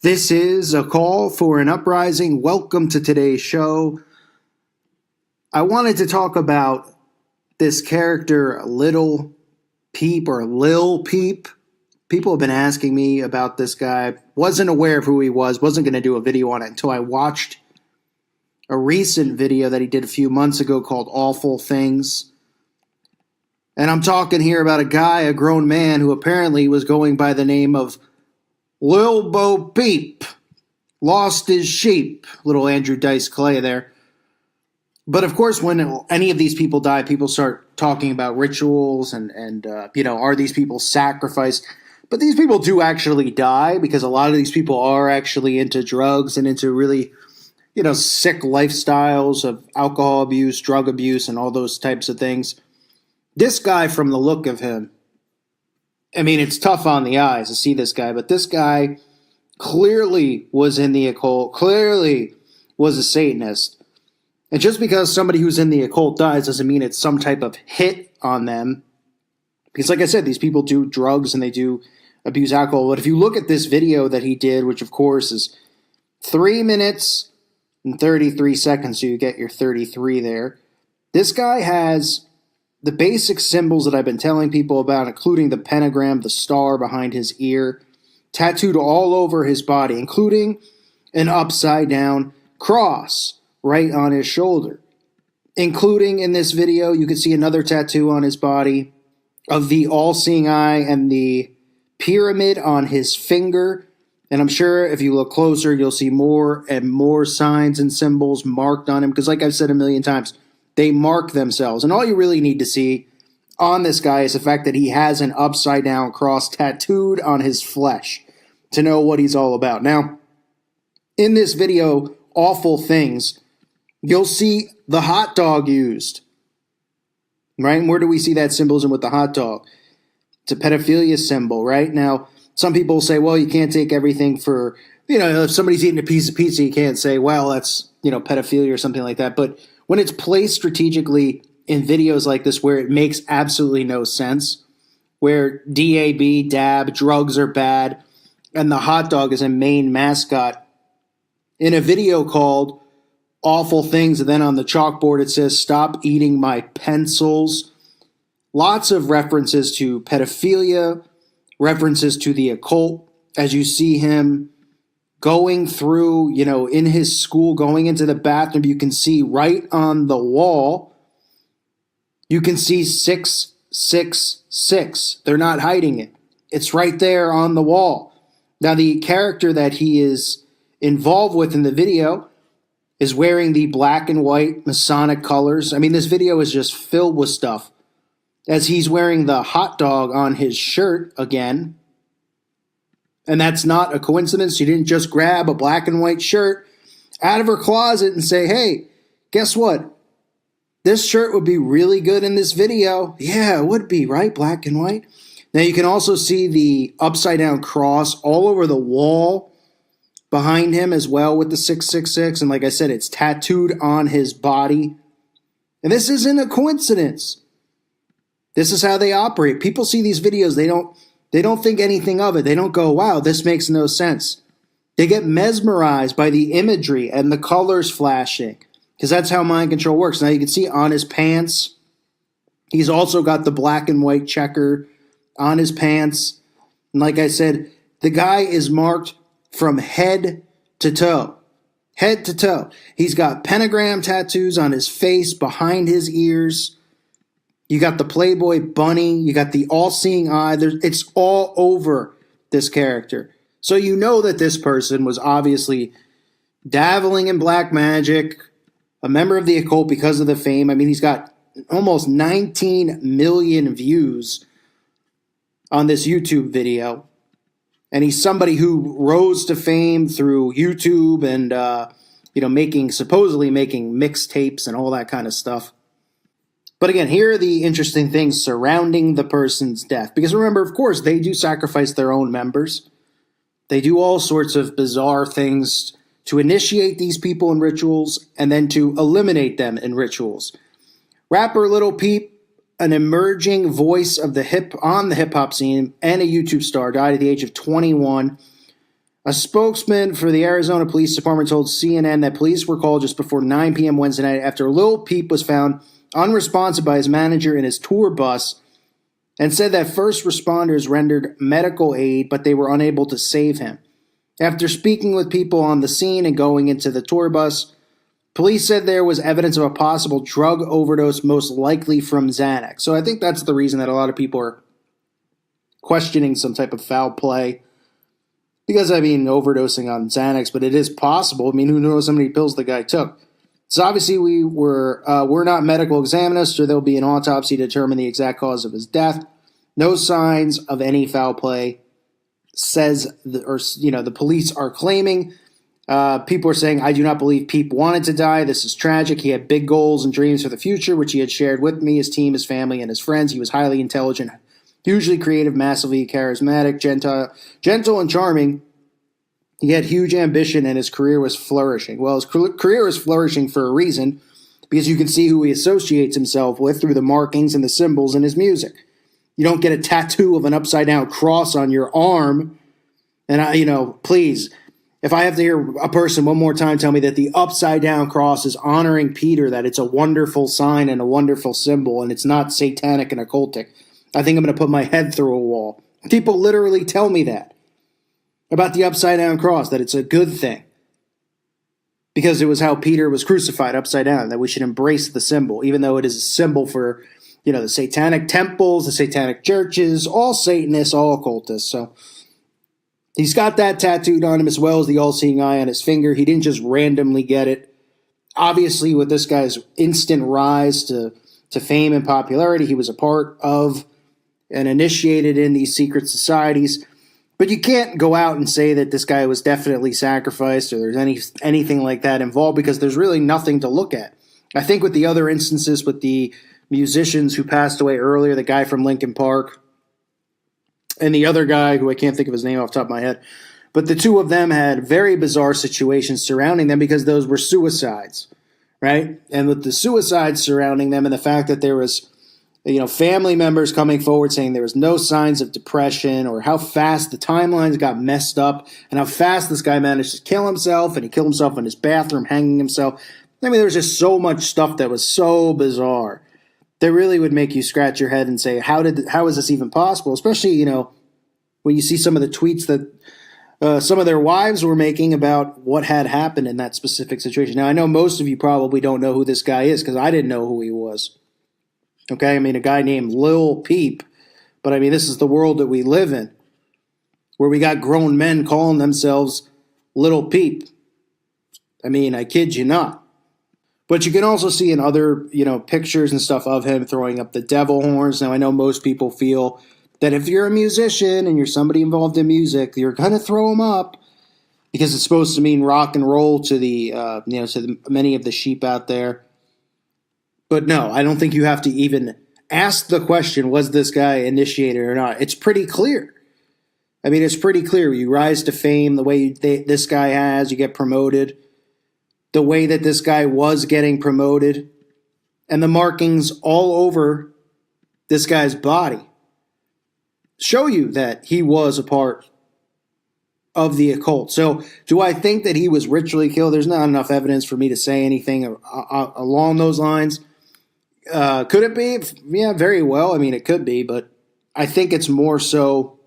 This is a call for an uprising. Welcome to today's show. I wanted to talk about this character, Little Peep or Lil Peep. People have been asking me about this guy. Wasn't aware of who he was. Wasn't going to do a video on it until I watched a recent video that he did a few months ago called Awful Things. And I'm talking here about a guy, a grown man, who apparently was going by the name of Lil Bo Peep. Lost his sheep. Little Andrew Dice Clay there. But of course, when any of these people die, people start talking about rituals and are these people sacrificed? But these people do actually die because a lot of these people are actually into drugs and into really, sick lifestyles of alcohol abuse, drug abuse, and all those types of things. This guy, from the look of him, I mean, it's tough on the eyes to see this guy, but this guy clearly was in the occult, clearly was a Satanist. And just because somebody who's in the occult dies doesn't mean it's some type of hit on them. Because like I said, these people do drugs and they do abuse alcohol. But if you look at this video that he did, which of course is 3 minutes and 33 seconds, so you get your 33 there. This guy has the basic symbols that I've been telling people about, including the pentagram, the star behind his ear, tattooed all over his body, including an upside-down cross right on his shoulder. Including in this video, you can see another tattoo on his body of the all-seeing eye and the pyramid on his finger. And I'm sure if you look closer, you'll see more and more signs and symbols marked on him. Because like I've said a million times, they mark themselves. And all you really need to see on this guy is the fact that he has an upside-down cross tattooed on his flesh to know what he's all about. Now, in this video, Awful Things, you'll see the hot dog used. Right? And where do we see that symbolism with the hot dog? It's a pedophilia symbol, right? Now, some people say, well, you can't take everything for, if somebody's eating a piece of pizza, you can't say, well, that's, pedophilia or something like that. But when it's placed strategically in videos like this where it makes absolutely no sense, where DAB, dab, drugs are bad, and the hot dog is a main mascot, in a video called Awful Things, and then on the chalkboard it says, stop eating my pencils. Lots of references to pedophilia, references to the occult, as you see him going through, in his school, going into the bathroom, you can see right on the wall, you can see 666. They're not hiding it. It's right there on the wall. Now, the character that he is involved with in the video is wearing the black and white Masonic colors. I mean, this video is just filled with stuff. As he's wearing the hot dog on his shirt again. And that's not a coincidence. She didn't just grab a black and white shirt out of her closet and say, hey, guess what? This shirt would be really good in this video. Yeah, it would be, right? Black and white. Now you can also see the upside down cross all over the wall behind him as well with the 666. And like I said, it's tattooed on his body. And this isn't a coincidence. This is how they operate. People see these videos, they don't think anything of it. They don't go, wow, this makes no sense. They get mesmerized by the imagery and the colors flashing, because that's how mind control works. Now you can see on his pants, he's also got the black and white checker on his pants. And like I said, the guy is marked from head to toe. Head to toe. He's got pentagram tattoos on his face, behind his ears. You got the Playboy bunny. You got the all-seeing eye. It's all over this character. So you know that this person was obviously dabbling in black magic, a member of the occult because of the fame. I mean, he's got almost 19 million views on this YouTube video. And he's somebody who rose to fame through YouTube and, supposedly making mixtapes and all that kind of stuff. But again, here are the interesting things surrounding the person's death. Because remember, of course, they do sacrifice their own members. They do all sorts of bizarre things to initiate these people in rituals and then to eliminate them in rituals. Rapper Little Peep, an emerging voice of the hip hop scene and a YouTube star, died at the age of 21 A spokesman for the Arizona Police Department told CNN that police were called just before 9 p.m. Wednesday night after Lil Peep was found unresponsive by his manager in his tour bus and said that first responders rendered medical aid, but they were unable to save him. After speaking with people on the scene and going into the tour bus, police said there was evidence of a possible drug overdose, most likely from Xanax. So I think that's the reason that a lot of people are questioning some type of foul play. Because, overdosing on Xanax, but it is possible. Who knows how many pills the guy took? So obviously we're not medical examiners, so there'll be an autopsy to determine the exact cause of his death. No signs of any foul play, the police are claiming. People are saying, I do not believe Peep wanted to die. This is tragic. He had big goals and dreams for the future, which he had shared with me, his team, his family, and his friends. He was highly intelligent, hugely creative, massively charismatic, gentle and charming. He had huge ambition, and his career was flourishing. Well, his career is flourishing for a reason, because you can see who he associates himself with through the markings and the symbols in his music. You don't get a tattoo of an upside-down cross on your arm. And, please, if I have to hear a person one more time tell me that the upside-down cross is honoring Peter, that it's a wonderful sign and a wonderful symbol, and it's not satanic and occultic, I think I'm going to put my head through a wall. People literally tell me that about the upside-down cross, that it's a good thing because it was how Peter was crucified upside down, that we should embrace the symbol, even though it is a symbol for, the satanic temples, the satanic churches, all Satanists, all occultists. So he's got that tattooed on him, as well as the all-seeing eye on his finger. He didn't just randomly get it. Obviously, with this guy's instant rise to fame and popularity, he was a part of and initiated in these secret societies. But you can't go out and say that this guy was definitely sacrificed or there's anything like that involved, because there's really nothing to look at. I think with the other instances with the musicians who passed away earlier, the guy from Linkin Park and the other guy who I can't think of his name off the top of my head, but the two of them had very bizarre situations surrounding them because those were suicides, right? And with the suicides surrounding them and the fact that there was family members coming forward saying there was no signs of depression, or how fast the timelines got messed up and how fast this guy managed to kill himself, and he killed himself in his bathroom, hanging himself. There was just so much stuff that was so bizarre that really would make you scratch your head and say, how is this even possible? Especially, when you see some of the tweets that some of their wives were making about what had happened in that specific situation. Now, I know most of you probably don't know who this guy is, because I didn't know who he was. Okay, a guy named Lil Peep. But this is the world that we live in, where we got grown men calling themselves Little Peep. I kid you not. But you can also see in other, pictures and stuff of him throwing up the devil horns. Now, I know most people feel that if you're a musician and you're somebody involved in music, you're going to throw them up because it's supposed to mean rock and roll to many of the sheep out there. But no, I don't think you have to even ask the question, was this guy initiated or not? It's pretty clear. It's pretty clear. You rise to fame the way this guy has, you get promoted, the way that this guy was getting promoted, and the markings all over this guy's body show you that he was a part of the occult. So do I think that he was ritually killed? There's not enough evidence for me to say anything along those lines. Could it be? Yeah, very well. It could be, but I think it's more so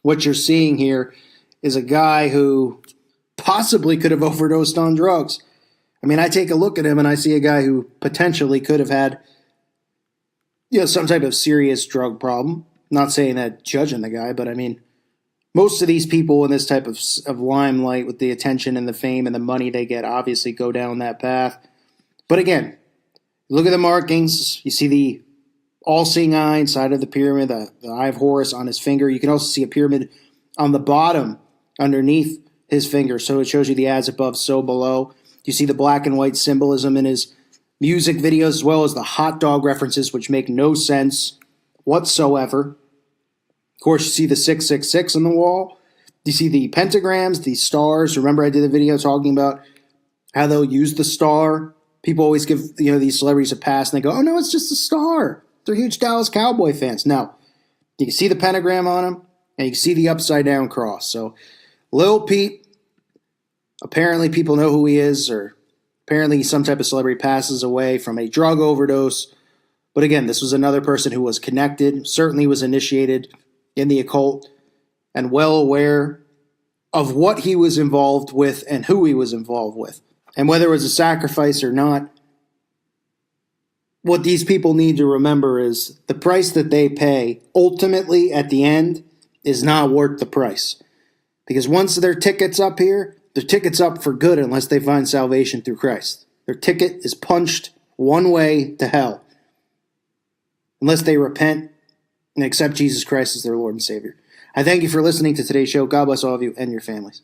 what you're seeing here is a guy who possibly could have overdosed on drugs. I take a look at him and I see a guy who potentially could have had, some type of serious drug problem. Not saying that judging the guy, but most of these people in this type of limelight with the attention and the fame and the money they get obviously go down that path. But again, look at the markings. You see the all-seeing eye inside of the pyramid, the eye of Horus on his finger. You can also see a pyramid on the bottom underneath his finger. So it shows you the as above, so below. You see the black and white symbolism in his music videos, as well as the hot dog references, which make no sense whatsoever. Of course, you see the 666 on the wall. You see the pentagrams, the stars. Remember I did a video talking about how they'll use the star. People always give these celebrities a pass, and they go, oh, no, it's just a star. They're huge Dallas Cowboy fans. Now, you can see the pentagram on them, and you can see the upside-down cross. So Lil Peep, apparently people know who he is, or apparently some type of celebrity passes away from a drug overdose. But again, this was another person who was connected, certainly was initiated in the occult, and well aware of what he was involved with and who he was involved with. And whether it was a sacrifice or not, what these people need to remember is the price that they pay ultimately at the end is not worth the price. Because once their ticket's up here, their ticket's up for good unless they find salvation through Christ. Their ticket is punched one way to hell unless they repent and accept Jesus Christ as their Lord and Savior. I thank you for listening to today's show. God bless all of you and your families.